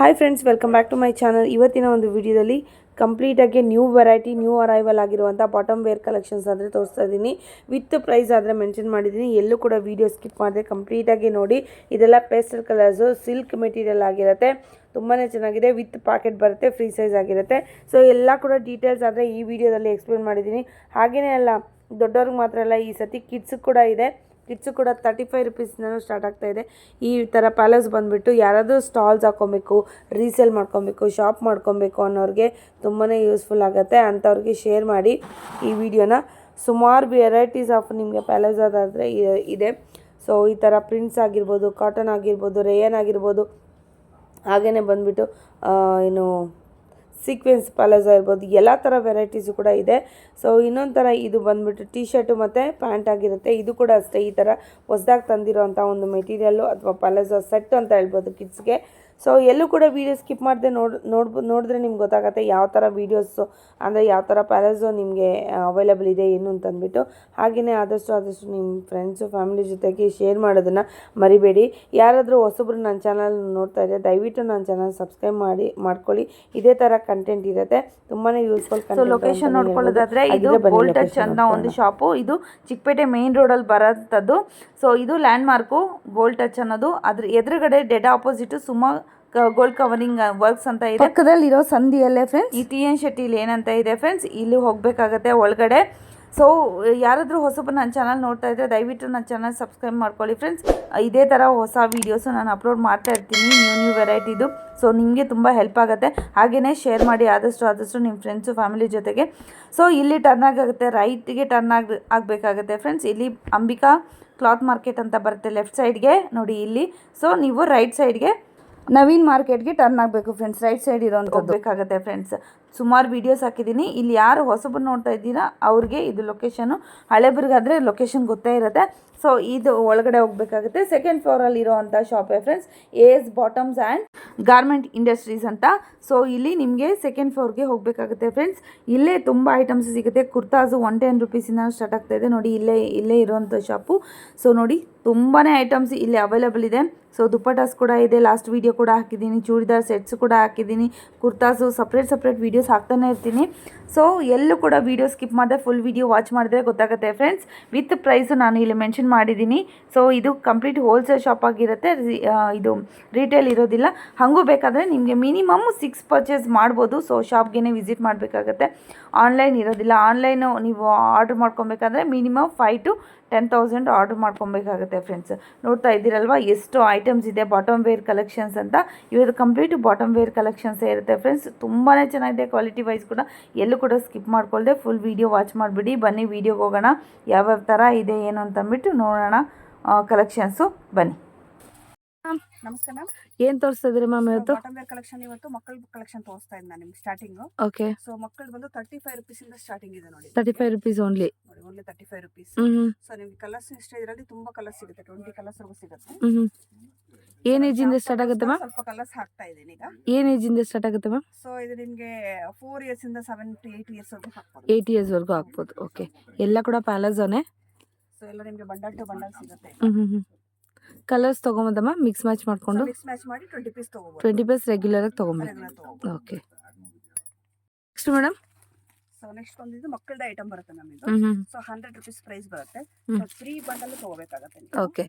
Hi friends, welcome back to my channel. ಇವತ್ತಿನ ಒಂದು ವಿಡಿಯೋದಲ್ಲಿ ಕಂಪ್ಲೀಟಾಗಿ ನ್ಯೂ ವೆರೈಟಿ, ನ್ಯೂ ಅರೈವಲ್ ಆಗಿರುವಂಥ ಬಾಟಮ್ ವೇರ್ ಕಲೆಕ್ಷನ್ಸ್ ಆದರೆ ತೋರಿಸ್ತಾ ಇದ್ದೀನಿ. ವಿತ್ ಪ್ರೈಸ್ ಆದರೆ ಮೆನ್ಷನ್ ಮಾಡಿದ್ದೀನಿ. ಎಲ್ಲೂ ಕೂಡ ವೀಡಿಯೋ ಸ್ಕಿಪ್ ಮಾಡಿದೆ ಕಂಪ್ಲೀಟಾಗಿ ನೋಡಿ. ಇದೆಲ್ಲ ಪೇಸ್ಟಲ್ ಕಲರ್ಸು, ಸಿಲ್ಕ್ ಮೆಟೀರಿಯಲ್ ಆಗಿರುತ್ತೆ. ತುಂಬಾ ಚೆನ್ನಾಗಿದೆ. ವಿತ್ ಪಾಕೆಟ್ ಬರುತ್ತೆ, ಫ್ರೀ ಸೈಜ್ ಆಗಿರುತ್ತೆ. ಸೊ ಎಲ್ಲ ಕೂಡ ಡೀಟೇಲ್ಸ್ ಆದರೆ ಈ ವಿಡಿಯೋದಲ್ಲಿ ಎಕ್ಸ್ಪ್ಲೇನ್ ಮಾಡಿದ್ದೀನಿ. ಹಾಗೆಯೇ ಅಲ್ಲ, ದೊಡ್ಡವ್ರಿಗೆ ಮಾತ್ರ ಅಲ್ಲ, ಈ ಸತಿ ಕಿಡ್ಸ್ ಕೂಡ ಇದೆ. ಕಿಡ್ಸು ಕೂಡ 35 ರುಪೀಸ್ನೂ ಸ್ಟಾರ್ಟ್ ಆಗ್ತಾ ಇದೆ. ಈ ಥರ ಪ್ಯಾಲೇಸ್ ಬಂದುಬಿಟ್ಟು ಯಾರಾದರೂ ಸ್ಟಾಲ್ಸ್ ಹಾಕ್ಕೊಬೇಕು, ರೀಸೇಲ್ ಮಾಡ್ಕೊಬೇಕು, ಶಾಪ್ ಮಾಡ್ಕೊಬೇಕು ಅನ್ನೋರಿಗೆ ತುಂಬಾ ಯೂಸ್ಫುಲ್ ಆಗುತ್ತೆ. ಅಂಥವ್ರಿಗೆ ಶೇರ್ ಮಾಡಿ ಈ ವಿಡಿಯೋನ. ಸುಮಾರು ವೆರೈಟೀಸ್ ಆಫ್ ನಿಮಗೆ ಪ್ಯಾಲೇಸ್ ಅದಾದರೆ ಇದೆ. ಸೊ ಈ ಥರ ಪ್ರಿಂಟ್ಸ್ ಆಗಿರ್ಬೋದು, ಕಾಟನ್ ಆಗಿರ್ಬೋದು, ರೇಯನ್ ಆಗಿರ್ಬೋದು, ಹಾಗೆಯೇ ಬಂದುಬಿಟ್ಟು ಏನು ಸೀಕ್ವೆನ್ಸ್ ಪ್ಯಾಲೇಸೋ ಇರ್ಬೋದು, ಎಲ್ಲ ಥರ ವೆರೈಟೀಸು ಕೂಡ ಇದೆ. ಸೊ ಇನ್ನೊಂದು ಥರ ಇದು ಬಂದುಬಿಟ್ಟು ಟೀ ಶರ್ಟು ಮತ್ತು ಪ್ಯಾಂಟ್ ಆಗಿರುತ್ತೆ. ಇದು ಕೂಡ ಅಷ್ಟೇ, ಈ ಥರ ಹೊಸ್ದಾಗಿ ತಂದಿರೋಂಥ ಒಂದು ಮೆಟೀರಿಯಲ್ಲು ಅಥವಾ ಪ್ಯಾಲೇಸೋ ಸೆಟ್ ಅಂತ ಹೇಳ್ಬೋದು ಕಿಡ್ಸ್ಗೆ. ಸೊ ಎಲ್ಲೂ ಕೂಡ ವೀಡಿಯೋ ಸ್ಕಿಪ್ ಮಾಡದೆ ನೋಡಿದ್ರೆ ನಿಮ್ಗೆ ಗೊತ್ತಾಗುತ್ತೆ ಯಾವ ಥರ ವೀಡಿಯೋಸು, ಅಂದರೆ ಯಾವ ಥರ ಪ್ಯಾಲೇಸು ನಿಮಗೆ ಅವೈಲೇಬಲ್ ಇದೆ ಏನು ಅಂತಂದ್ಬಿಟ್ಟು. ಹಾಗೆಯೇ ಆದಷ್ಟು ನಿಮ್ಮ ಫ್ರೆಂಡ್ಸು, ಫ್ಯಾಮಿಲಿ ಜೊತೆಗೆ ಶೇರ್ ಮಾಡೋದನ್ನು ಮರಿಬೇಡಿ. ಯಾರಾದರೂ ಹೊಸಬ್ರು ನನ್ನ ಚಾನಲ್ ನೋಡ್ತಾ ಇದ್ದರೆ ದಯವಿಟ್ಟು ನನ್ನ ಚಾನಲ್ ಸಬ್ಸ್ಕ್ರೈಬ್ ಮಾಡ್ಕೊಳ್ಳಿ. ಇದೇ ಥರ ಕಂಟೆಂಟ್ ಇರುತ್ತೆ, ತುಂಬಾ ಯೂಸ್ಫುಲ್ ಕಂಟೆಂಟ್. ಲೊಕೇಶನ್ ನೋಡ್ಕೊಳ್ಳೋದಾದ್ರೆ ಇದು ಗೋಲ್ಡ್ ಟಚ್ ಅಂತ ಒಂದು ಶಾಪು. ಇದು ಚಿಕ್ಕಪೇಟೆ ಮೇನ್ ರೋಡಲ್ಲಿ ಬರೋಂಥದ್ದು. ಸೊ ಇದು ಲ್ಯಾಂಡ್ ಮಾರ್ಕು ಗೋಲ್ಡ್ ಟಚ್ ಅನ್ನೋದು. ಅದ್ರ ಎದುರುಗಡೆ dead opposite Suma gold covering works ಅಂತ ಇದೆ. ಪಕ್ಕದಲ್ಲಿ ಇರೋ ಸಂಧಿಯಲ್ಲೇ ಫ್ರೆಂಡ್ಸ್ ಈ TN ಶೆಟ್ಟಿಲಿ ಏನಂತ ಇದೆ ಫ್ರೆಂಡ್ಸ್, ಇಲ್ಲಿ ಹೋಗಬೇಕಾಗತ್ತೆ ಒಳಗಡೆ. ಸೊ ಯಾರಾದರೂ ಹೊಸಬರು ನನ್ನ ಚಾನಲ್ ನೋಡ್ತಾ ಇದ್ದರೆ ದಯವಿಟ್ಟು ನನ್ನ ಚಾನಲ್ ಸಬ್ಸ್ಕ್ರೈಬ್ ಮಾಡ್ಕೊಳ್ಳಿ ಫ್ರೆಂಡ್ಸ್. ಇದೇ ಥರ ಹೊಸ ವೀಡಿಯೋಸು ನಾನು ಅಪ್ಲೋಡ್ ಮಾಡ್ತಾ ಇರ್ತೀನಿ, ನ್ಯೂ ವೆರೈಟಿದು. ಸೊ ನಿಮಗೆ ತುಂಬ ಹೆಲ್ಪ್ ಆಗುತ್ತೆ. ಹಾಗೆಯೇ ಶೇರ್ ಮಾಡಿ ಆದಷ್ಟು ನಿಮ್ಮ ಫ್ರೆಂಡ್ಸು, ಫ್ಯಾಮಿಲಿ ಜೊತೆಗೆ. ಸೊ ಇಲ್ಲಿ ಟರ್ನ್ ಆಗುತ್ತೆ, ರೈಟಿಗೆ ಟರ್ನ್ ಆಗಬೇಕಾಗುತ್ತೆ ಫ್ರೆಂಡ್ಸ್. ಇಲ್ಲಿ ಅಂಬಿಕಾ ಕ್ಲಾತ್ ಮಾರ್ಕೆಟ್ ಅಂತ ಬರುತ್ತೆ ಲೆಫ್ಟ್ ಸೈಡ್ಗೆ ನೋಡಿ ಇಲ್ಲಿ. ಸೊ ನೀವು ರೈಟ್ ಸೈಡ್ಗೆ ನವೀನ್ ಮಾರ್ಕೆಟ್ಗೆ ಟರ್ನ್ ಆಗಬೇಕು ಫ್ರೆಂಡ್ಸ್. ರೈಟ್ ಸೈಡ್ ಇರೋಂಥ ಹೋಗಬೇಕಾಗುತ್ತೆ ಫ್ರೆಂಡ್ಸ್. ಸುಮಾರು ವೀಡಿಯೋಸ್ ಹಾಕಿದ್ದೀನಿ. ಇಲ್ಲಿ ಯಾರು ಹೊಸಬರು ನೋಡ್ತಾ ಇದ್ದೀರಾ ಅವ್ರಿಗೆ ಇದು ಲೊಕೇಶನು. ಹಳೆಬರಿಗಾದರೆ ಲೊಕೇಶನ್ ಗೊತ್ತೇ ಇರುತ್ತೆ. ಸೊ ಇದು ಒಳಗಡೆ ಹೋಗಬೇಕಾಗುತ್ತೆ. ಸೆಕೆಂಡ್ ಫ್ಲೋರಲ್ಲಿ ಇರೋವಂಥ ಶಾಪೇ friends, AS bottoms and garment industries ಅಂತ. ಸೊ ಇಲ್ಲಿ ನಿಮಗೆ ಸೆಕೆಂಡ್ ಫ್ಲೋರ್ಗೆ ಹೋಗಬೇಕಾಗುತ್ತೆ ಫ್ರೆಂಡ್ಸ್. ಇಲ್ಲೇ ತುಂಬ ಐಟಮ್ಸ್ ಸಿಗುತ್ತೆ. ಕುರ್ತಾಸು 110 ರುಪೀಸಿಂದ ಸ್ಟಾರ್ಟ್ ಆಗ್ತಾ ಇದೆ ನೋಡಿ. ಇಲ್ಲೇ ಇರೋವಂಥ ಶಾಪು. ಸೊ ನೋಡಿ ತುಂಬಾ ಐಟಮ್ಸ್ ಇಲ್ಲಿ ಅವೈಲೇಬಲ್ ಇದೆ. ಸೊ ದುಪ್ಪಟಾಸ್ ಕೂಡ ಇದೆ, ಲಾಸ್ಟ್ ವೀಡಿಯೋ ಕೂಡ ಹಾಕಿದ್ದೀನಿ. ಚೂಡಿದಾರ್ ಸೆಟ್ಸ್ ಕೂಡ ಹಾಕಿದ್ದೀನಿ. ಕುರ್ತಾಸು ಸಪ್ರೇಟ್ ವೀಡಿಯೋಸ್ ಹಾಕ್ತಾನೆ ಇರ್ತೀನಿ. ಸೊ ಎಲ್ಲೂ ಕೂಡ ವೀಡಿಯೋ ಸ್ಕಿಪ್ ಮಾಡಿದೆ ಫುಲ್ ವೀಡಿಯೋ ವಾಚ್ ಮಾಡಿದ್ರೆ ಗೊತ್ತಾಗುತ್ತೆ ಫ್ರೆಂಡ್ಸ್. ವಿತ್ ಪ್ರೈಸು ನಾನು ಇಲ್ಲಿ ಮೆನ್ಷನ್ ಮಾಡಿದ್ದೀನಿ. ಸೊ ಇದು ಕಂಪ್ಲೀಟ್ ಹೋಲ್ಸೇಲ್ ಶಾಪ್ ಆಗಿರುತ್ತೆ, ಇದು ರಿಟೇಲ್ ಇರೋದಿಲ್ಲ. ಹಾಗೂ ಬೇಕಾದರೆ ನಿಮಗೆ ಮಿನಿಮಮ್ 6 ಪರ್ಚೇಸ್ ಮಾಡ್ಬೋದು. ಸೊ ಶಾಪ್ಗೆ ವಿಸಿಟ್ ಮಾಡಬೇಕಾಗತ್ತೆ, ಆನ್ಲೈನ್ ಇರೋದಿಲ್ಲ. ಆನ್ಲೈನು ನೀವು ಆರ್ಡ್ರ್ ಮಾಡ್ಕೊಬೇಕಾದ್ರೆ ಮಿನಿಮಮ್ 5 to 10,000 ಆರ್ಡ್ರ್ ಮಾಡ್ಕೊಬೇಕಾಗುತ್ತೆ ಫ್ರೆಂಡ್ಸ್. ನೋಡ್ತಾ ಇದ್ದೀರಲ್ವ ಎಷ್ಟು ಐಟಮ್ಸ್ ಇದೆ ಬಾಟಮ್ ವೇರ್ ಕಲೆಕ್ಷನ್ಸ್ ಅಂತ. ಇವತ್ತು ಕಂಪ್ಲೀಟ್ ಬಾಟಮ್ ವೇರ್ ಕಲೆಕ್ಷನ್ಸೇ ಇರುತ್ತೆ ಫ್ರೆಂಡ್ಸ್. ತುಂಬಾ ಚೆನ್ನಾಗಿದೆ ಕ್ವಾಲಿಟಿ ವೈಸ್ ಕೂಡ. ಎಲ್ಲೂ ಕೂಡ ಸ್ಕಿಪ್ ಮಾಡ್ಕೊಳ್ದೆ ಫುಲ್ ವೀಡಿಯೋ ವಾಚ್ ಮಾಡಿಬಿಡಿ. ಬನ್ನಿ ವೀಡಿಯೋಗೆ ಹೋಗೋಣ, ಯಾವ್ಯಾವ ಥರ ಇದೆ ಏನು ಅಂತಂದ್ಬಿಟ್ಟು ನೋಡೋಣ ಕಲೆಕ್ಷನ್ಸು. ಬನ್ನಿ. ನಮಸ್ಕಾರ ಮ್ಯಾಮ್. ಏನು ತೋರಿಸ್ತಾ ಇದ್ದೀರಿ ಮ್ಯಾಮ್ ಇವತ್ತು? ಬಾಟಮ್ ವೇರ್ ಕಲೆಕ್ಷನ್, ಇವತ್ತು ಮಕ್ಕಳ ಕಲೆಕ್ಷನ್ ತೋರಿಸ್ತಾ ಇದ್ದೀನಿ ನಾನು ನಿಮ್ಗೆ ಸ್ಟಾರ್ಟಿಂಗ್. ಓಕೆ. ಸೊ ಮಕ್ಕಳು ಬಂದು 35 ರುಪೀಸಿಂದ ಸ್ಟಾರ್ಟಿಂಗ್ ಇದೆ ನೋಡಿ. 35 ರುಪೀಸ್ ಓನ್ಲಿ. ನೋಡಿ, ಓನ್ಲಿ 35 ರುಪೀಸ್. ಸೊ ನಿಮ್ಗೆ ಕಲರ್ಸ್ ಇಷ್ಟ, ಇದರಲ್ಲಿ ತುಂಬಾ ಕಲರ್ಸ್ ಸಿಗುತ್ತೆ. 20 ಕಲರ್ಸ್ ವರೆಗೂ ಸಿಗುತ್ತೆ. ಏನ್ ಏಜ್ ಇಂದ ಸ್ಟಾರ್ಟ್ ಆಗುತ್ತೆ ಮ್ಯಾಮ್? ಸ್ವಲ್ಪ ಕಲರ್ಸ್ ಹಾಕ್ತಾ ಇದ್ದೀನಿ ಈಗ. ಏನ್ ಏಜ್ ಇಂದ ಸ್ಟಾರ್ಟ್ ಆಗುತ್ತೆ ಮ್ಯಾಮ್? ಸೊ ಇದು ನಿಮಗೆ 4 ಇಯರ್ಸ್ ಇಂದ 7 to 8 ಇಯರ್ಸ್ ವರೆಗೂ ಹಾಕ್ಬೋದು. 8 ಇಯರ್ಸ್ ವರೆಗೂ ಹಾಕ್ಬೋದು. ಓಕೆ. ಎಲ್ಲ ಕೂಡ ಪ್ಯಾಲೇಸೋನೆ. ಸೊ ಎಲ್ಲ ನಿಮಗೆ ಬಂಡಲ್ ಟು ಬಂಡಲ್ ಸಿಗುತ್ತೆ. ಕಲರ್ಸ್ ತೊಗೊಂಬಂದಮ್ಮ ಮಿಕ್ಸ್ ಮ್ಯಾಚ್ ಮಾಡಿಕೊಂಡು ಮಿಕ್ಸ್ ಮ್ಯಾಚ್ ಮಾಡಿ 20 ಪೀಸ್ ತಗೋಬಹುದು. 20 ಪೀಸ್ ರೆಗ್ಯುಲರ್ ಆಗಿ ತೊಗೊಬೇಕು. Okay. Next madam. So next ಒಂದು ಇದು ಮಕ್ಕಳದ ಐಟಮ್ ಬರುತ್ತೆ ನಮಗೆ. ಸೊ 100 ರುಪೀಸ್ ಪ್ರೈಸ್ ಬರುತ್ತೆ. ಸೊ 3 ಬಂಡಲ್ ತಗೋಬೇಕಾಗುತ್ತೆ. ಓಕೆ.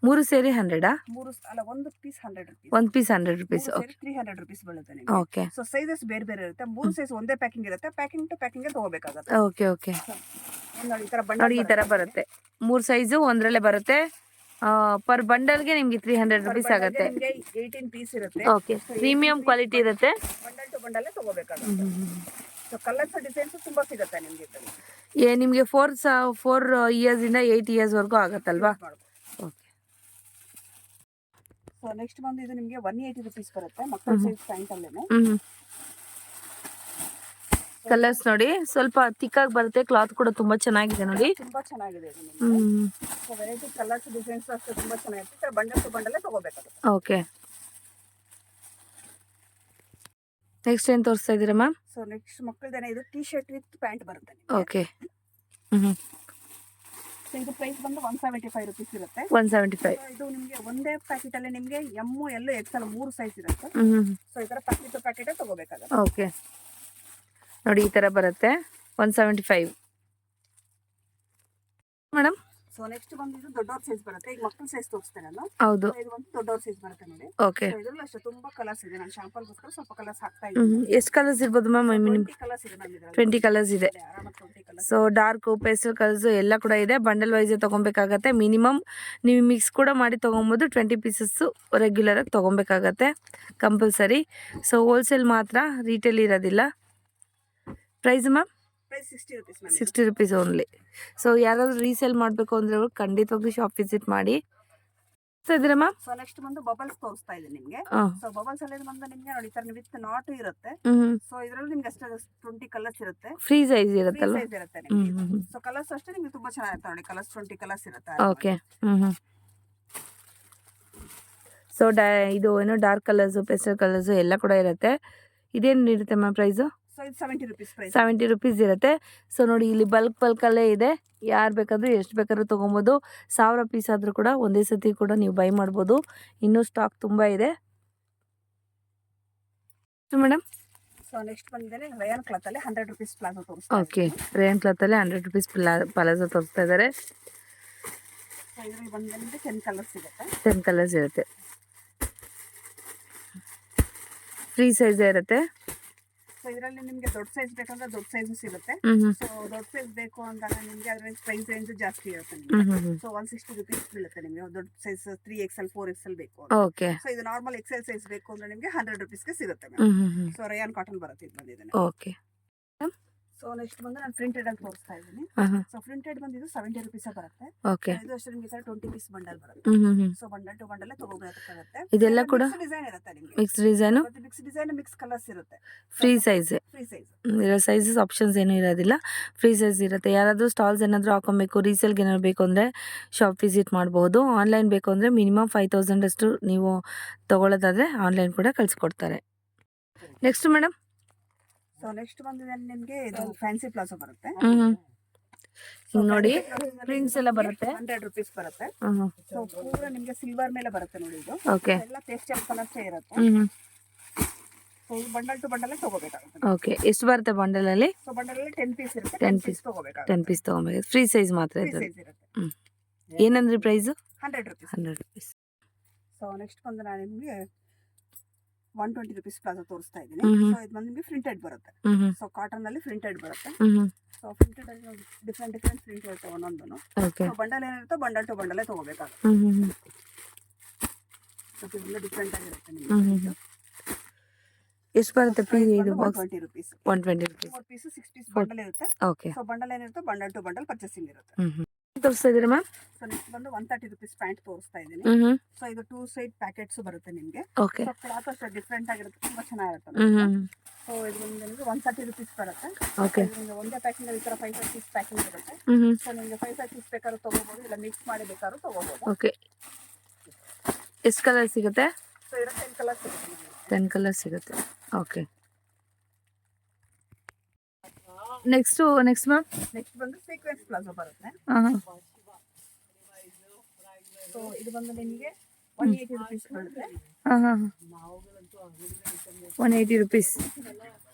3 ಸೇರಿ 100ಆ? 3 ಅಲ್ಲ, ಒಂದು ಪೀಸ್ 100 ರುಪೀಸ್. ಒಂದು ಪೀಸ್ 100 ರುಪೀಸ್. ಓಕೆ. 300 ರುಪೀಸ್ ಬೀಳುತ್ತೆ ನಿಮಗೆ. ಓಕೆ. ಸೊ ಸೈಜಸ್ ಬೇರೆ ಬೇರೆ ಇರುತ್ತೆ. 3 ಸೈಜ್ ಒಂದೇ ಪ್ಯಾಕಿಂಗ್ ಇರುತ್ತೆ. ಪ್ಯಾಕಿಂಗ್ ಟು ಪ್ಯಾಕಿಂಗ್ ತಗೋಬೇಕಾಗುತ್ತೆ. Okay okay. ನೋಡಿ ಈ ತರ ನೋಡಿ ಬಂಡಲ್ ಈ ತರ ಬರುತ್ತೆ. 3 ಸೈಜು ಒಂದರಲ್ಲೇ ಬರುತ್ತೆ. ಪರ್ ಬಂಡಲ್ಗೆ ನಿಮಗೆ 300 ರುಪೀಸ್ ಆಗುತ್ತೆ. 18 ಪೀಸ್ ಇರುತ್ತೆ. ಓಕೆ. ಪ್ರೀಮಿಯಂ ಕ್ವಾಲಿಟಿ ಇರುತ್ತೆ. ಬಂಡಲ್ ಟು ಬಂಡಲ್ ತಗೋಬೇಕಾಗುತ್ತೆ. ಸೊ ಕಲರ್ಸ್ ಡಿಸೈನ್ಸ್ ತುಂಬಾ ಸಿಗುತ್ತೆ ನಿಮಗೆ. ನಿಮಗೆ 4 ಇಯರ್ಸ್ ಇಂದ 8 ಇಯರ್ಸ್ ವರೆಗೂ ಆಗುತ್ತಲ್ವಾ? ಓಕೆ. ಸೊ ನೆಕ್ಸ್ಟ್ ಬಂದು ಇದು ನಿಮಗೆ 180 ರುಪೀಸ್ ಬರುತ್ತೆ. ಮಕ್ಕಳ ಸೈಜ್ ಪ್ಯಾಂಟ್ ಅಲ್ಲೇನೆ. ಕಲರ್ಸ್ ನೋಡಿ ಸ್ವಲ್ಪ ತಿಕ್ಕಾಗಿ ಬರುತ್ತೆ. ಕ್ಲಾತ್ ಕೂಡ ತುಂಬಾ ಚೆನ್ನಾಗಿದೆ ನೋಡಿ. ತುಂಬಾ ಚೆನ್ನಾಗಿದೆ ಇದು ನಿಮಗೆ. ಸೊ ವೆರೈಟಿ ಕಲರ್ಸ್ ಡಿಸೈನ್ಸ್ ಅಷ್ಟೇ ತುಂಬಾ ಚೆನ್ನಾಗಿರುತ್ತೆ. ಬಂಡಲ್ ಟು ಬಂಡಲ್ ತಗೋಬೇಕಾಗುತ್ತೆ. ಓಕೆ. ನೆಕ್ಸ್ಟ್ ಏನು ತೋರಿಸ್ತಾ ಇದ್ದೀರಾ ಮ್ಯಾಮ್? ಸೊ ನೆಕ್ಸ್ಟ್ ಮಕ್ಕಳದೇನೆ ಇದು ಟೀ ಶರ್ಟ್ ವಿತ್ ಪ್ಯಾಂಟ್ ಬರುತ್ತೆ. ಓಕೆ. ಸೊ ಇದು ಪ್ರೈಸ್ ಬಂದು 175 ರುಪೀಸ್ ಇರುತ್ತೆ. 175. So ಇದು ನಿಮಗೆ ಒಂದೇ ಪ್ಯಾಕೆಟ್ ಅಲ್ಲಿ ನಿಮಗೆ ಎಮ್ ಎಲ್ ಎಕ್ಸೆಲ್ 3 ಸೈಜ್ ಇರುತ್ತೆ. ಸೊ ಈ ತರ ಪ್ಯಾಕೆಟ್ ತಗೋಬೇಕಾಗುತ್ತೆ. ಓಕೆ ನೋಡಿ ಈ ತರ ಬರುತ್ತೆ 175 ಮೇಡಮ್. ಸೊ ನೆಕ್ಸ್ಟ್ ಬಂದು ಇದು ದೊಡ್ಡವ್ರ ಸೈಜ್ ಬರುತ್ತೆ. ಈಗ ಮಕ್ಕಳ ಸೈಜ್ ತೋರಿಸ್ತೇನೆ ನಾನು. ಹೌದು. So ಇದು ಒಂದು ದೊಡ್ಡವ್ರ ಸೈಜ್ ಬರುತ್ತೆ ನೋಡಿ. ಓಕೆ. ಇದರಲ್ಲೂ ಅಷ್ಟೇ ತುಂಬಾ ಕಲರ್ಸ್ ಇದೆ. ನಾನು ಶಾಂಪಲ್ಗೋಸ್ಕರ ಸ್ವಲ್ಪ ಕಲರ್ಸ್ ಹಾಕ್ತಾ ಇದ್ದೀನಿ. ಎಷ್ಟು ಕಲರ್ಸ್ ಇರ್ಬೋದು ಮ್ಯಾಮ್? 20 ಕಲರ್ಸ್ ಇದೆ ಮ್ಯಾಮ್ ಇದರಲ್ಲಿ. 20 ಕಲರ್ಸ್ ಇದೆ. ಆರಾಮಾಗಿ 20 colours. So dark pastel colours ಎಲ್ಲ ಕೂಡ ಇದೆ. ಬಂಡಲ್ ವೈಸ್ ತಗೊಬೇಕಾಗತ್ತೆ. ಮಿನಿಮಮ್ ನೀವು ಮಿಕ್ಸ್ ಕೂಡ ಮಾಡಿ ತೊಗೊಬೋದು. 20 ಪೀಸಸ್ ರೆಗ್ಯುಲರ್ ಆಗಿ ತೊಗೊಬೇಕಾಗತ್ತೆ ಕಂಪಲ್ಸರಿ. ಸೊ ಹೋಲ್ಸೇಲ್ ಮಾತ್ರ, ರೀಟೇಲ್ ಇರೋದಿಲ್ಲ. Price ma'am? Price 60 rupees ma'am. 60 rupees only. So ಯಾರಾದರೂ ರೀಸೇಲ್ ಮಾಡಬೇಕು ಅಂದರೆ ಖಂಡಿತವಾಗ್ಲೂ ಶಾಪ್ ವಿಸಿಟ್ ಮಾಡಿ. ಇದ್ದೀರಾ ಮ್ಯಾಮ್? ಸೊ ನೆಕ್ಸ್ಟ್ ಬಂದು ಬಬಲ್ಸ್ ತೋರಿಸ್ತಾ ಇದೆ ನಿಮಗೆ. ಸೊ ಬಬಲ್ಸ್ ಅಲ್ಲಿ ಬಂದು ನಿಮಗೆ ನೋಡಿ ತರ ವಿತ್ ನಾಟ್ ಇರುತ್ತೆ. ಸೊ ಇದರಲ್ಲಿ ನಿಮ್ಗೆ ಅಷ್ಟೇ 20 ಕಲರ್ಸ್ ಇರುತ್ತೆ. ಫ್ರೀ ಸೈಜ್ ಇರುತ್ತಲ್ಲ? ಸೈಜ್ ಇರುತ್ತೆ ನಿಮಗೆ. ಸೊ ಕಲರ್ಸ್ ಅಷ್ಟೇ ನಿಮಗೆ ತುಂಬಾ ಚೆನ್ನಾಗಿರುತ್ತೆ ನೋಡಿ. ಕಲರ್ಸ್ 20 ಕಲರ್ಸ್ ಇರುತ್ತೆ. ಓಕೆ. ಸೊ ಇದು ಏನೋ ಡಾರ್ಕ್ ಕಲರ್ಸು, ಪೆಸ್ಟಲ್ ಕಲರ್ಸು ಎಲ್ಲ ಕೂಡ ಇರುತ್ತೆ. ಇದೇನು ಇರುತ್ತೆ ಮ್ಯಾಮ್ ಪ್ರೈಸು? ಸೊ ಇದು 70 ರುಪೀಸ್ ಪ್ರೈಸ್. 70 ರುಪೀಸ್ ಇರುತ್ತೆ. ಸೊ ನೋಡಿ ಇಲ್ಲಿ ಬಲ್ಕಲ್ಲೇ ಇದೆ. ಯಾರು ಬೇಕಾದರೂ ಎಷ್ಟು ಬೇಕಾದ್ರೂ ತೊಗೊಬೋದು. 1000 ಪೀಸ್ ಆದರೂ ಕೂಡ ಒಂದೇ ಸತಿ ಕೂಡ ನೀವು ಬೈ ಮಾಡ್ಬೋದು. ಇನ್ನೂ ಸ್ಟಾಕ್ ತುಂಬ ಇದೆ ಮೇಡಮ್. ಸೊ ನೆಕ್ಸ್ಟ್ ಬಂದಿದೆ ರಯಾನ್ ಕ್ಲಾತ್ ಅಲ್ಲಿ 100 ರುಪೀಸ್ ಪ್ಲಾಜೋ ತೋರಿಸ್ತಾ. ಓಕೆ, ರಯಾನ್ ಕ್ಲಾತಲ್ಲಿ 100 ರುಪೀಸ್ ಪ್ಲಾಜೋ ತೋರಿಸ್ತಾ ಇದ್ದಾರೆ. ಸೊ ಇದರಲ್ಲಿ ಬಂದಿದೆ 10 ಕಲರ್ಸ್ ಇರುತ್ತೆ. 10 ಕಲರ್ಸ್ ಇರುತ್ತೆ. ಫ್ರೀ ಸೈಜ್ ಇರುತ್ತೆ. ಸೊ ಇದರಲ್ಲಿ ನಿಮಗೆ ದೊಡ್ಡ ಸೈಜ್ ಬೇಕಂದ್ರೆ ದೊಡ್ಡ ಸೈಜ್ ಸಿಗುತ್ತೆ. ಸೊ ದೊಡ್ಡ ಸೈಜ್ ಬೇಕು ಅಂದಾಗ ನಿಮಗೆ ಅದ್ರ ಪ್ರೈಸ್ ರೇಂಜ್ ಜಾಸ್ತಿ ಇರುತ್ತೆ ನಿಮಗೆ. ಸೊ 160 ರುಪೀಸ್ ಬೀಳುತ್ತೆ ನಿಮಗೆ ದೊಡ್ಡ ಸೈಜ್ 3XL 4XL ಬೇಕು. ಓಕೆ. ಸೊ ಇದು ನಾರ್ಮಲ್ XL ಸೈಜ್ ಬೇಕು ಅಂದ್ರೆ ನಿಮಗೆ 100 ರುಪೀಸ್ಗೆ ಸಿಗುತ್ತೆ. ಸೊ ರಯಾನ್ ಕಾಟನ್ ಬರುತ್ತೆ ಇದು ಬಂದಿದೆ. ಓಕೆ. ಸೊ ನೆಕ್ಸ್ಟ್ ಬಂದು ನಾನು ಪ್ರಿಂಟೆಡ್ ಅಲ್ಲಿ ತೋರಿಸ್ತಾ ಇದ್ದೀನಿ. ಸೊ ಪ್ರಿಂಟೆಡ್ ಬಂದಿದ್ದು 70 ರುಪೀಸ್ ಬರುತ್ತೆ. ಓಕೆ. ಇದು ಅಷ್ಟೇ ನಿಮಗೆ 20 ಪೀಸ್ ಬಂಡಲ್ ಬರುತ್ತೆ. ಸೊ ಬಂಡಲ್ ಟು ಬಂಡಲ್ ತಗೋಬೇಕಾಗುತ್ತೆ. ಇದೆಲ್ಲ ಕೂಡ ಡಿಸೈನ್ ಇರುತ್ತೆ ನಿಮಗೆ. Mix design, mix design, mix colours ಇರುತ್ತೆ. Free size. ಫ್ರೀ ಸೈಜ್ ಇರೋ ಸೈಜಸ್ ಆಪ್ಷನ್ಸ್ ಏನೂ ಇರೋದಿಲ್ಲ. ಫ್ರೀ ಸೈಜ್ ಇರುತ್ತೆ. ಯಾರಾದರೂ ಸ್ಟಾಲ್ಸ್ ಏನಾದರೂ ಹಾಕೊಬೇಕು, ರೀಸೇಲ್ಗೆ ಏನಾದ್ರು ಬೇಕು ಅಂದರೆ ಶಾಪ್ ವಿಸಿಟ್ ಮಾಡಬಹುದು. ಆನ್ಲೈನ್ ಬೇಕು ಅಂದರೆ ಮಿನಿಮಮ್ 5000 ಅಷ್ಟು ನೀವು ತೊಗೊಳ್ಳೋದಾದರೆ ಆನ್ಲೈನ್ ಕೂಡ ಕಳಿಸ್ಕೊಡ್ತಾರೆ. Next madam. ಸೊ ನೆಕ್ಸ್ಟ್ ಬಂದಿದೆ ನಿಮಗೆ ಇದು ಫ್ಯಾನ್ಸಿ ಪ್ಲಾಜೋ ಬರುತ್ತೆ. ನೋಡಿ ಪ್ರಿಂಟ್ಸ್ ಎಲ್ಲ ಬರುತ್ತೆ. 100 ರುಪೀಸ್ ಬರುತ್ತೆ. ಸೊ ಪೂರ ನಿಮಗೆ ಸಿಲ್ವರ್ ಮೇಲೆ ಬರುತ್ತೆ ನೋಡಿ. ಇದು ಓಕೆ. ಎಲ್ಲ ಪೇಸ್ಟಲ್ ಕಲರ್ಸ್ ಇರುತ್ತೆ. ಸೊ ಇದು ಬಂಡಲ್ ಟು ಬಂಡಲ್ ತಗೋಬೇಕಾಗುತ್ತೆ. ಓಕೆ. ಎಷ್ಟು ಬರುತ್ತೆ ಬಂಡಲ್ ಅಲ್ಲಿ? ಸೊ ಬಂಡಲ್ ಅಲ್ಲಿ 10 ಪೀಸ್ ಇರುತ್ತೆ. 10 ಪೀಸ್ ತಗೋಬೇಕಾಗುತ್ತೆ. 10 ಪೀಸ್ ತಗೋಬೇಕು. ಫ್ರೀ ಸೈಜ್ ಮಾತ್ರ ಇದೆ. ಸೈಜ್ ಇರುತ್ತೆ. ಏನಂದ್ರೆ price? 100 rupees. 100 rupees. So next ಬಂದು ನಾನು ನಿಮಗೆ 120 ರುಪೀಸ್ ಪ್ಲಾಜೋ ತೋರಿಸ್ತಾ ಇದ್ದೀನಿ. ಸೊ ಇದು ಬಂದು ನಿಮಗೆ ಪ್ರಿಂಟೆಡ್ ಬರುತ್ತೆ. ಸೊ ಕಾಟನ್ ಅಲ್ಲಿ ಪ್ರಿಂಟೆಡ್ ಬರುತ್ತೆ. ಸೊ ಪ್ರಿಂಟೆಡ್ ಅಲ್ಲಿ ಡಿಫ್ರೆಂಟ್ ಪ್ರಿಂಟ್ ಇರುತ್ತೆ ಒಂದೊಂದು. ಸೊ ಬಂಡಲ್ ಏನಿರುತ್ತೋ ಬಂಡಲ್ ಟು ಬಂಡಲ್ ತಗೋಬೇಕಾಗುತ್ತೆ. ಸೊ ಇದೆಲ್ಲ ಡಿಫ್ರೆಂಟ್ ಆಗಿರುತ್ತೆ ನಿಮಗೆ. ಎಷ್ಟು ಬರುತ್ತೆ ಫ್ರೀ ಇದು box? 120 rupees. 120 rupees. 4 piece 6 piece bundle ಇರುತ್ತೆ. ಓಕೆ. ಸೊ ಬಂಡಲ್ ಏನಿರುತ್ತೋ ಬಂಡಲ್ ಟು ಬಂಡಲ್ ಪರ್ಚೇಸಿಂಗ್ ಇರುತ್ತೆ. ತೋರಿಸ್ತಾ ಇದ್ದೀರಾ ಮ್ಯಾಮ್? ಸೊ ನೆಕ್ಸ್ಟ್ ಬಂದು 130 ರುಪೀಸ್ ಪ್ಯಾಂಟ್ ತೋರಿಸ್ತಾ ಇದ್ದೀನಿ. ಸೊ ಇದು 2 ಸೈಡ್ ಪ್ಯಾಕೆಟ್ಸ್ ಬರುತ್ತೆ ನಿಮಗೆ. ಓಕೆ. ಸೊ ಕ್ಲಾತ್ ಅಷ್ಟೇ ಡಿಫ್ರೆಂಟ್ ಆಗಿರುತ್ತೆ, ತುಂಬಾ ಚೆನ್ನಾಗಿರುತ್ತೆ. ಸೊ ಇದು ನಿಮಗೆ 130 ರುಪೀಸ್ ಬರುತ್ತೆ. ಓಕೆ. ನಿಮಗೆ ಒಂದೇ ಪ್ಯಾಕಿಂಗ್ ಈ ತರ 5 ಪೀಸ್ ಪ್ಯಾಕಿಂಗ್ ಇರುತ್ತೆ. ಸೊ ನಿಮಗೆ 5 ಪೀಸ್ ಬೇಕಾದ್ರೂ ತಗೋಬಹುದು, ಇಲ್ಲ ಮಿಕ್ಸ್ ಮಾಡಿ ಬೇಕಾದ್ರೂ ತಗೋಬಹುದು. ಓಕೆ. ಎಷ್ಟು ಕಲರ್ ಸಿಗುತ್ತೆ? ಸೊ ಇದರ 10 ಕಲರ್ಸ್ ಸಿಗುತ್ತೆ. 10 ಕಲರ್ಸ್ ಸಿಗುತ್ತೆ. ಓಕೆ. Next ma'am. ನೆಕ್ಸ್ಟ್ ಬಂದು ಸೀಕ್ವೆನ್ಸ್ ಪ್ಲಾಜೋ ಬರುತ್ತೆ. ಸೊ ಇದು ಬಂದು ನಿಮಗೆ 180 ರುಪೀಸ್ ಬರುತ್ತೆ. 180 ರುಪೀಸ್.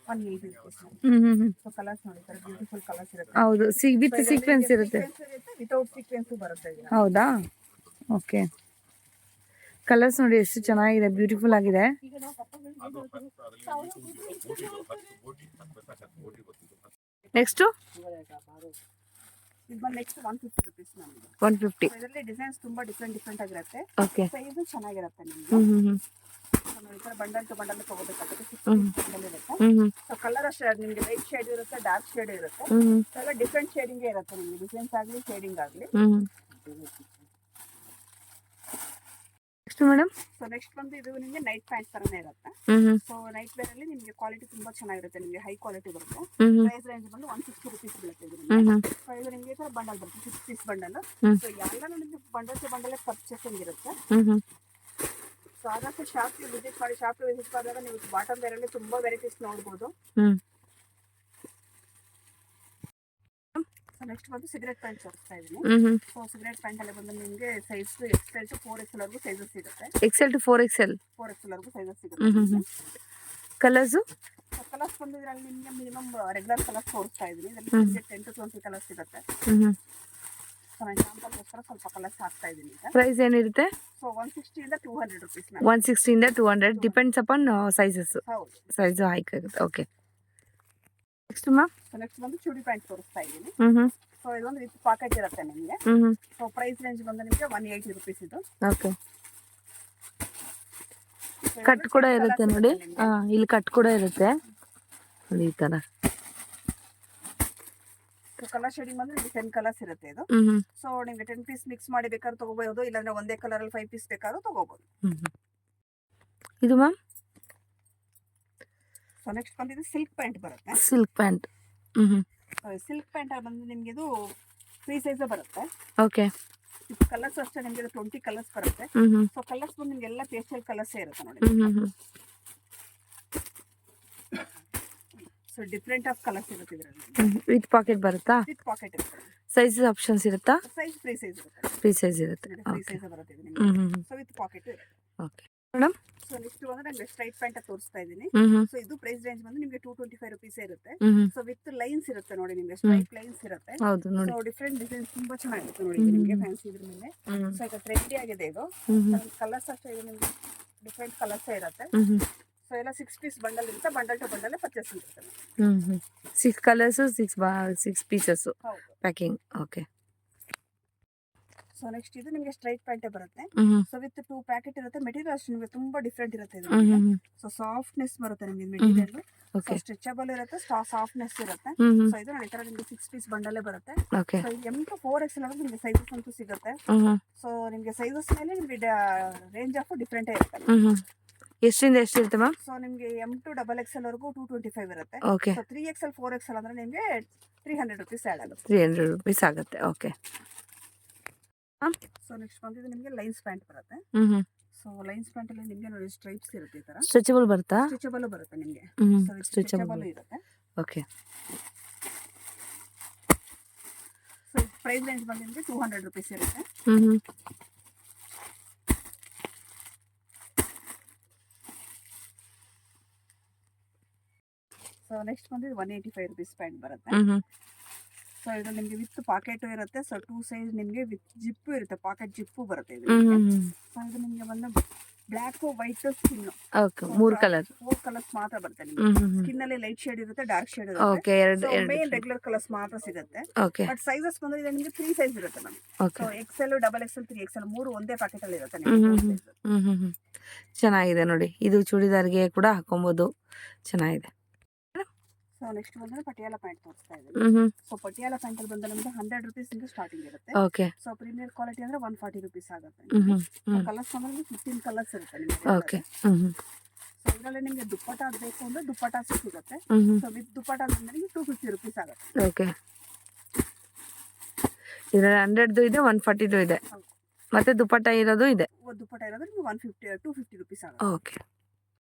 180 ರುಪೀಸ್. ಸೊ ಕಲರ್ಸ್ ನೋಡಿ ಸರ್, ಬ್ಯೂಟಿಫುಲ್ ಕಲರ್ಸ್ ಇರುತ್ತೆ. ಹೌದು. ವಿತ್ ಸೀಕ್ವೆನ್ಸ್ ಇರುತ್ತೆ. ವಿತೌಟ್ ಸೀಕ್ವೆನ್ಸ್ ಬರುತ್ತೆ. ಹೌದಾ? ಓಕೆ. ಕಲರ್ಸ್ ನೋಡಿ ಎಷ್ಟು ಚೆನ್ನಾಗಿದೆ, ಬ್ಯೂಟಿಫುಲ್ ಆಗಿದೆ. ನೆಕ್ಸ್ಟ್ ಇದು ಬಂದು ನೆಕ್ಸ್ಟ್ 150 ರುಪೀಸ್ ನಮಗೆ. 150. ಇದರಲ್ಲಿ ಡಿಸೈನ್ಸ್ ತುಂಬಾ ಡಿಫ್ರೆಂಟ್ ಆಗಿರುತ್ತೆ. ಓಕೆ. ಸೈಜ್ ಚೆನ್ನಾಗಿರುತ್ತೆ ನಿಮಗೆ. ಈ ತರ ಬಂಡಲ್ ಟು ಬಂಡಲ್ ತಗೋಬೇಕಾಗುತ್ತೆ. 6 ಬಂಡಲ್ ಇರುತ್ತೆ. ಸೊ ಕಲರ್ ಅಷ್ಟೇ ನಿಮಗೆ ಲೈಟ್ ಶೇಡ್ ಇರುತ್ತೆ, ಡಾರ್ಕ್ ಶೇಡ್ ಇರುತ್ತೆ. ಎಲ್ಲ ಡಿಫ್ರೆಂಟ್ ಶೇಡಿಂಗ್ ಇರುತ್ತೆ ನಿಮಗೆ, ಡಿಸೈನ್ಸ್ ಆಗಲಿ ಶೇಡಿಂಗ್ ಆಗಲಿ. Next madam. ಸೊ ನೆಕ್ಸ್ಟ್ ಬಂದು ಇದು ನಿಮಗೆ ನೈಟ್ ಪ್ಯಾಂಟ್ ತರನೇ ಇರುತ್ತೆ. ಸೊ ನೈಟ್ ವೇರ್ ಅಲ್ಲಿ ನಿಮಗೆ ಕ್ವಾಲಿಟಿ ತುಂಬಾ ಚೆನ್ನಾಗಿರುತ್ತೆ, ನಿಮಗೆ ಹೈ ಕ್ವಾಲಿಟಿ ಬರುತ್ತೆ. ಪ್ರೈಸ್ ರೇಂಜ್ ಬಂದು 160 ರುಪೀಸ್ ಬೀಳುತ್ತೆ. ಸೊ ಇದು ನಿಮಗೆ ಈ ತರ ಬಂಡಲ್ ಬರುತ್ತೆ, 6 ಪೀಸ್ ಬಂಡಲ್. ಸೊ ಎಲ್ಲ ನಿಮಗೆ ಬಂಡಲ್ ಟು ಬಂಡಲ್ ಪರ್ಚೇಸಿಂಗ್ ಇರುತ್ತೆ. ಸೊ ಆದಷ್ಟು ಶಾಪ್ ವಿಸಿಟ್ ಮಾಡಿ. ಶಾಪ್ ವಿಸಿಟ್ ಮಾಡಿದಾಗ ನೀವು ಬಾಟಮ್ ವೇರ್ ಅಲ್ಲಿ ತುಂಬಾ ವೆರೈಟೀಸ್ ನೋಡಬಹುದು. ಸೊ ನೆಕ್ಸ್ಟ್ ಬಂದು ಸಿಗರೆಟ್ ಪ್ಯಾಂಟ್ ತೋರಿಸ್ತಾ ಇದ್ದೀನಿ. ಹ್ಞೂ ಸೊ ಸಿಗರೆಟ್ ಪ್ಯಾಂಟ್ ಅಲ್ಲಿ ಬಂದು ನಿಮಗೆ ಸೈಜ್ XL to 4XL ವರೆಗೂ ಸೈಜಸ್ ಸಿಗುತ್ತೆ. XL to 4XL. 4XL ವರೆಗೂ ಸೈಜಸ್ ಸಿಗುತ್ತೆ. ಹ್ಞೂ ಕಲರ್ಸು? ಕಲರ್ಸ್ ಬಂದು ಇದರಲ್ಲಿ ನಿಮಗೆ ಮಿನಿಮಮ್ ರೆಗ್ಯುಲರ್ ಕಲರ್ಸ್ ತೋರಿಸ್ತಾ ಇದ್ದೀನಿ. ಇದರಲ್ಲಿ ನಿಮಗೆ 10 to 20 ಕಲರ್ಸ್ ಸಿಗುತ್ತೆ. ಹ್ಞೂ ಸೊ ನಾನು ಎಕ್ಸಾಂಪಲ್ಗೋಸ್ಕರ ಸ್ವಲ್ಪ ಕಲರ್ಸ್ ಹಾಕ್ತಾ ಇದ್ದೀನಿ ಈಗ. ಪ್ರೈಸ್ ಏನಿರುತ್ತೆ? ಸೊ 160 ಇಂದ 200 rupees. 160 ಇಂದ 200 ಡಿಪೆಂಡ್ಸ್ ಅಪಾನ್ ಸೈಜಸ್. ಹೌದು. ಸೈಜು ಹೈಕ್ ಆಗುತ್ತೆ. Okay next ma'am? So next ಬಂದು ಚೂಡಿ ಪ್ಯಾಂಟ್ ತೋರಿಸ್ತಾ ಇದ್ದೀನಿ. ಹ್ಞೂ ಸೊ ಇದೊಂದು ವಿತ್ ಪಾಕೆಟ್ ಇರುತ್ತೆ ನಿಮಗೆ. ಹ್ಞೂ ಸೊ ಪ್ರೈಸ್ ರೇಂಜ್ ಬಂದು ನಿಮಗೆ 180 rupees ಇದು. ಓಕೆ ಕಟ್ ಕೂಡ ಇರುತ್ತೆ ನೋಡಿ. ಇಲ್ಲಿ ಕಟ್ ಕೂಡ ಇರುತ್ತೆ ನೋಡಿ ಈ ಥರ. ಸೊ ಕಲರ್ ಶೇಡಿಂಗ್ ಬಂದ್ರೆ ನಿಮಗೆ 10 ಕಲರ್ಸ್ ಇರುತ್ತೆ ಇದು. ಹ್ಞೂ ಸೊ ನಿಮಗೆ 10 ಪೀಸ್ ಮಿಕ್ಸ್ ಮಾಡಿ ಬೇಕಾದ್ರೂ ತಗೋಬಹುದು, ಇಲ್ಲಾಂದ್ರೆ ಒಂದೇ ಕಲರ್ ಅಲ್ಲಿ 5 ಪೀಸ್ ಬೇಕಾದ್ರೂ ತಗೋಬಹುದು. ಇದು ಮ್ಯಾಮ್? ಸೊ ನೆಕ್ಸ್ಟ್ ಬಂದಿದ್ದು ಸಿಲ್ಕ್ ಪ್ಯಾಂಟ್ ಬರುತ್ತೆ. Silk pant. ಸಿಲ್ಕ್ ಪ್ಯಾಂಟ್ ಅಲ್ಲಿ ಬಂದು ನಿಮಗೆ ಇದು ಫ್ರೀ ಸೈಜ್ ಬರುತ್ತೆ. ಓಕೆ ಕಲರ್ಸ್ ಅಷ್ಟೇ ನಿಮಗೆ 20 ಕಲರ್ಸ್ ಬರುತ್ತೆ. ಸೊ ಕಲರ್ಸ್ ಬಂದು ನಿಮಗೆ ಎಲ್ಲ ಪೇಸ್ಟಲ್ ಕಲರ್ಸ್ ಇರುತ್ತೆ ನೋಡಿ. ಸೊ ಡಿಫ್ರೆಂಟ್ ಆಫ್ ಕಲರ್ಸ್ ಇರುತ್ತೆ ಇದರಲ್ಲಿ. ವಿತ್ ಪಾಕೆಟ್ ಬರುತ್ತಾ? ವಿತ್ ಪಾಕೆಟ್ ಇರುತ್ತೆ. ಸೈಜಸ್ ಆಪ್ಷನ್ಸ್ ಇರುತ್ತಾ? ಸೈಜ್ ಫ್ರೀ ಸೈಜ್ ಇರುತ್ತೆ. ಫ್ರೀ ಸೈಜ್ ಇರುತ್ತೆ. ಫ್ರೀ ಸೈಜ್ ಬರುತ್ತೆ ಇದು ನಿಮಗೆ. ಸೊ ವಿತ್ ಪಾಕೆಟ್ ಇರುತ್ತೆ. Okay madam? ಸೊ ನೆಕ್ಸ್ಟ್ ಬಂದ್ರೆ ನಾನು ಸ್ಟ್ರೈಟ್ ಪ್ಯಾಂಟ್ ತೋರಿಸ್ತಾ ಇದ್ದೀನಿ. ಸೊ ಇದು ಪ್ರೈಸ್ ರೇಂಜ್ ಬಂದು ನಿಮಗೆ 225 rupees ಇರುತ್ತೆ. ಸೊ ವಿತ್ ಲೈನ್ಸ್ ಇರುತ್ತೆ ನೋಡಿ, ನಿಮಗೆ ಸ್ಟ್ರೈಟ್ ಲೈನ್ಸ್ ಇರುತ್ತೆ. ಹೌದು ನೋಡಿ. ಸೊ ಡಿಫ್ರೆಂಟ್ ಡಿಸೈನ್ಸ್ ತುಂಬಾ ಚೆನ್ನಾಗಿರುತ್ತೆ ನೋಡಿ ನಿಮಗೆ ಫ್ಯಾನ್ಸಿ ಇದ್ರ ಮೇಲೆ. ಸೊ ಈಗ ಟ್ರೆಂಡಿ ಆಗಿದೆ ಇದು. ಕಲರ್ಸ್ ಅಷ್ಟೇ ಇದು ನಿಮಗೆ ಡಿಫ್ರೆಂಟ್ ಕಲರ್ಸ್ ಇರುತ್ತೆ. ಸೊ ಎಲ್ಲ 6 ಪೀಸ್ ಬಂಡಲ್ ಇರುತ್ತೆ. ಬಂಡಲ್ ಟು ಬಂಡಲ್ ಪರ್ಚೇಸ್ ಇರುತ್ತೆ. 6 ಕಲರ್ಸ್ 6 ಪೀಸಸ್ ಹೌದು. ಪ್ಯಾಕಿಂಗ್. ಓಕೆ ಸೊ ನೆಕ್ಸ್ಟ್ ಇದು ನಿಮಗೆ ಸ್ಟ್ರೈಟ್ ಪ್ಯಾಂಟ್ ಬರುತ್ತೆ. ಸೊ ವಿತ್ 2 ಪ್ಯಾಕೆಟ್ ಇರುತ್ತೆ. ಮೆಟೀರಿಯಲ್ ಅಷ್ಟು ನಿಮಗೆ ತುಂಬಾ ಡಿಫ್ರೆಂಟ್ ಇರುತ್ತೆ ಇದು. ಸೊ ಸಾಫ್ಟ್ನೆಸ್ ಬರುತ್ತೆ ನಿಮಗೆ ಮೆಟೀರಿಯಲ್. ಓಕೆ ಸ್ಟ್ರೆಚಬಲ್ ಇರುತ್ತೆ, ಸಾಫ್ಟ್ನೆಸ್ ಇರುತ್ತೆ. ಸೊ ಇದು ನೋಡಿ ಈ ತರ ನಿಮಗೆ 6 ಪೀಸ್ ಬಂಡಲ್ ಬರುತ್ತೆ. Okay so M to 4XL ವರೆಗೂ ನಿಮಗೆ ಸೈಜಸ್ ಅಂತೂ ಸಿಗುತ್ತೆ. ಸೊ ನಿಮಗೆ ಸೈಜಸ್ ಮೇಲೆ ನಿಮಗೆ ರೇಂಜ್ ಆಫ್ ಡಿಫ್ರೆಂಟ್ ಇರುತ್ತೆ. ಎಷ್ಟರಿಂದ ಎಷ್ಟು ಇರುತ್ತೆ ಮ್ಯಾಮ್? ಸೊ ನಿಮಗೆ M to XXL ವರೆಗೂ 225 ಇರುತ್ತೆ. ಓಕೆ ಸೊ 3XL 4XL ಅಂದ್ರೆ ನಿಮಗೆ 300 rupees ಆಡ್ ಆಗುತ್ತೆ. 300 rupees ಆಗುತ್ತೆ. ಓಕೆ ಸೊ ನೆಕ್ಸ್ಟ್ ಬಂದಿದ್ದು ನಿಮಗೆ ಲೈನ್ಸ್ ಪ್ಯಾಂಟ್ ಬರುತ್ತೆ. ಸೊ ಲೈನ್ಸ್ ಪ್ಯಾಂಟ್ ಅಲ್ಲಿ ನಿಮಗೆ ನೋಡಿ ಸ್ಟ್ರೈಪ್ಸ್ ಇರುತ್ತೆ ಈ ತರ. ಸ್ಟ್ರೆಚಬಲ್ ಬರುತ್ತಾ? ಸ್ಟ್ರೆಚಬಲ್ ಬರುತ್ತೆ ನಿಮಗೆ. ಸ್ಟ್ರೆಚಬಲ್ ಇರುತ್ತೆ. ಓಕೆ ಸೊ ಪ್ರೈಸ್ ರೇಂಜ್ ಬಂದು ನಿಮಗೆ 200 rupees ಇರುತ್ತೆ. ಸೊ ನೆಕ್ಸ್ಟ್ ಬಂದಿದ್ದು 185 rupees ಪ್ಯಾಂಟ್ ಬರುತ್ತೆ. ಸೊ ಇದು ನಿಮಗೆ ವಿತ್ ಪಾಕೆಟ್ ಇರುತ್ತೆ. ಸೊ 2 ಸೈಜ್ ನಿಮಗೆ ವಿತ್ ಜಿಪ್ಪು ಇರುತ್ತೆ, ಪಾಕೆಟ್ ಜಿಪ್ಪು ಬರುತ್ತೆ ಇದು. ಸೊ ಇದು ನಿಮಗೆ ಬಂದು black white skin. Okay 3 colour. 4 colours ಮಾತ್ರ ಬರುತ್ತೆ ನಿಮಗೆ. ಸ್ಕಿನ್ ಅಲ್ಲಿ ಲೈಟ್ ಶೇಡ್ ಇರುತ್ತೆ, ಡಾರ್ಕ್ ಶೇಡ್ ಇರುತ್ತೆ. ಓಕೆ ಮೇನ್ ರೆಗ್ಯುಲರ್ ಕಲರ್ಸ್ ಮಾತ್ರ ಸಿಗುತ್ತೆ. ಓಕೆ ಬಟ್ ಸೈಜಸ್ ಬಂದ್ರೆ ಇದು ನಿಮಗೆ 3 ಸೈಜ್ ಇರುತ್ತೆ ma'am. Okay so XL, XXL, 3XL ಮೂರು ಒಂದೇ ಪ್ಯಾಕೆಟ್ ಅಲ್ಲಿ ಇರುತ್ತೆ ನಿಮಗೆ. ಚೆನ್ನಾಗಿದೆ ನೋಡಿ. ಇದು ಚೂಡಿದಾರ್ಗೆ ಕೂಡ ಹಾಕೊಬಹುದು. ಚೆನ್ನಾಗಿದೆ. ಸೊ ನೆಕ್ಸ್ಟ್ ಬಂದ್ರೆ ಪಟಿಯಾಲ ಪ್ಯಾಂಟ್ ತೋರಿಸ್ತಾ ಇದ್ದೀನಿ. ಸೊ ಪಟಿಯಾಲ ಪ್ಯಾಂಟ್ ಅಲ್ಲಿ ಬಂದ್ರೆ ನಮಗೆ 100 rupees ಇಂದ ಸ್ಟಾರ್ಟಿಂಗ್ ಇರುತ್ತೆ. ಓಕೆ ಸೊ ಪ್ರೀಮಿಯರ್ ಕ್ವಾಲಿಟಿ ಅಂದ್ರೆ 140 rupees ಆಗುತ್ತೆ. ಕಲರ್ಸ್ ಅಂದ್ರೆ 15 ಕಲರ್ಸ್ ಇರುತ್ತೆ ನಿಮಗೆ. ಓಕೆ ಸೊ ಇದರಲ್ಲಿ ನಿಮಗೆ ದುಪ್ಪಟ್ಟ ಬೇಕು ಅಂದ್ರೆ ದುಪ್ಪಟ್ಟ ಸಿಗುತ್ತೆ. ಸೊ ವಿತ್ ದುಪ್ಪಟ್ಟ ಅಂದ್ರೆ ನಿಮಗೆ 250 rupees ಆಗುತ್ತೆ. ಓಕೆ ಇದರಲ್ಲಿ 100ದು ಇದೆ, 140ದು ಇದೆ, ಮತ್ತೆ ದುಪ್ಪಟ್ಟ ಇರೋದು ಇದೆ. ದುಪ್ಪಟ್ಟ ಇರೋದು ನಿಮಗೆ 250 rupees ಆಗುತ್ತೆ. ಓಕೆ